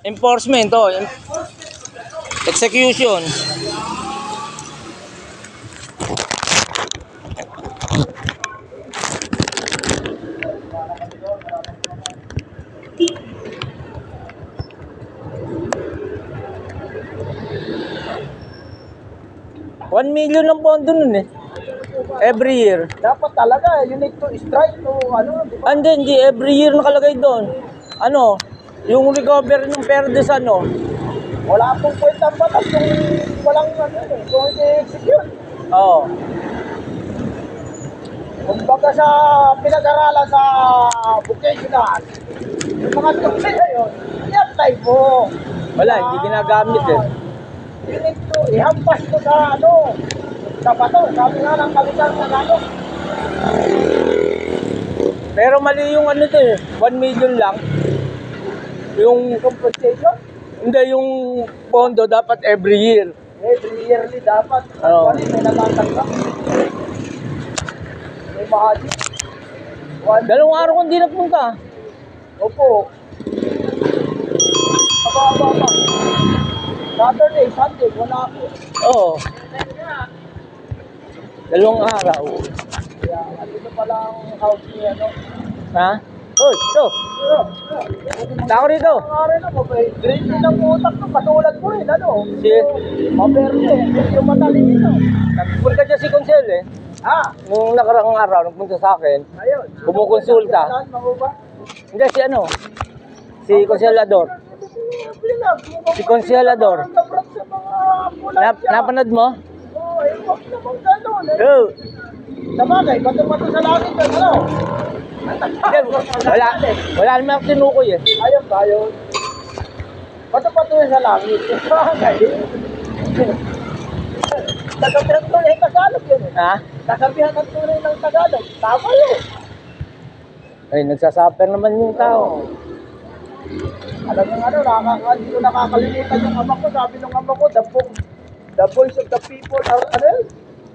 Enforcement, oh. Execution. $1 million ang pondo nun eh. Every year. Dapat talaga, you need to strike to ano. And then, hindi, every year nakalagay doon. Ano, yung recovery ng perdes ano. Wala pong kwenta ang batas kung walang ano eh, kung hindi execute. Oo. Kumbaga sa pinag-aralan sa vocational, yung mga tuksin na yun, i-apply po. Wala, hindi ginagamit eh. You need to ihampas mo sa ano, sa bato, sabi nga ng kapital ng ano. Pero mali yung ano to eh, 1 million lang. Yung Compensation, hindi, yung pondo dapat every year. every yearly dapat. Oo. Actually, may natatanggap. May mahali. Dalawang araw kung di nagpunta. Opo. Aba. Saturday, Sunday, wala ako. Oo. Dalawang araw. Kaya, dito pala ang house niya, no? Ha? Uy, ito. Tao rito. Ang araw na, mabay. Green din ang utak ko, katulad ko rin, ano? Si, Maberde, medyo matalino. nagpunta dyan si Consel eh. Nung nakaraang araw, nagpunta sa akin. Ayun. Kumukonsulta. Saan, mabuba? Hindi, si ano? Si Consolador. Si Consolador. Napanood mo? Oo, eh, wag naman ganun, eh. Oo. Sabagay, bato-bato sa langit, ano? Hindi, wala naman ako tinukoy eh. Ayun ba yun? Bato-bato sa langit. Sabagay. Kasabihan tunay ng Tagalog yun, eh. Ha? Kasabihan ng tunay ng Tagalog. Tama yun. Ay, nagsasuffer naman yung tao. Alam mo ano, hindi ko nakakalimutan yung ama ko. Sabi ng ama ko, the voice of the people are, ano yun?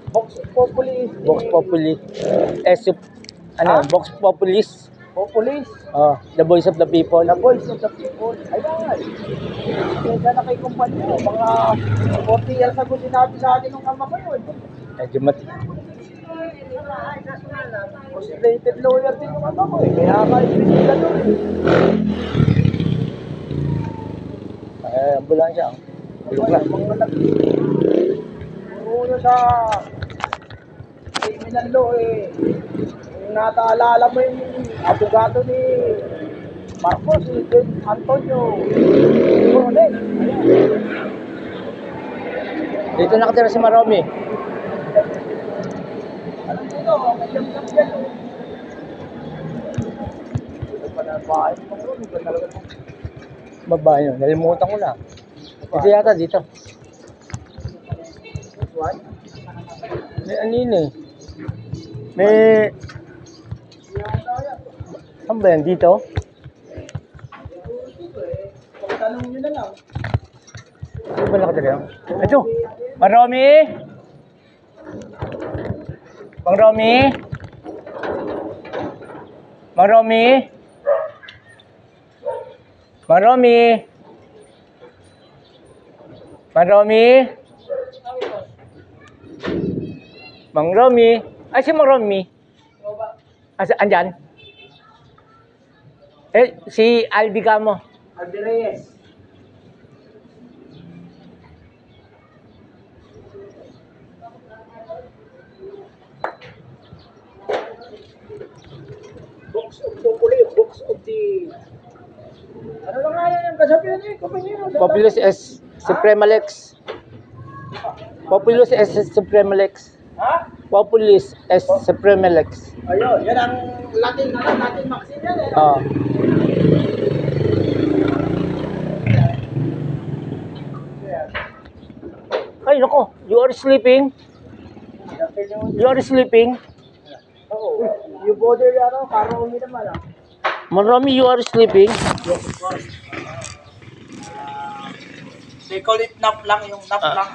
Vox Populi. Vox Populi. Ha? Vox Populis. Populis. Oh, the voice of the people. The voice of the people. Ayun. Kaya na kay kumpanya, mga 40 years ago sinabi sa akin ng ama ko yun. Medyo Postulated lawyer din yung ama ko eh. Kaya ka doon eh. ambulansya. Bulok na. Mga uno sa criminal law eh. Yung nataalala mo yung abogado ni Marcos, si Antonio Coronel. Dito nakatira si Maromi. Alam mo ito, magandang yan. Ito pa na bahay mo bro, ito talaga ito. Babae yun. Nalimutan ko na. Ito yata dito. May anin eh. May... Saan ba yan? Dito? Pagtanong nyo na lang. Ano ba nakatira? Ito! Maromi! Mang Romy? Mang Romy? Mang Romy? Mang Romy? Mang Romy? Ay, si Mang Romy? Andyan? Eh, si Albi Camo. Albi Reyes. Box of Populi, box of the... Ano na nga yan yung kasabihan niya? Populus S. Supremalex. Populus S. Supremalex. Ha? Populus S. Supremalex. Ayun, yan ang Latin, Latin maxim yan eh. Oo. Ay, nako. You are sleeping? You are sleeping? Oo. You bother yan, Karami naman ah. Marami, you are sleeping? Yes, of course. They call it nap lang, yung nap lang.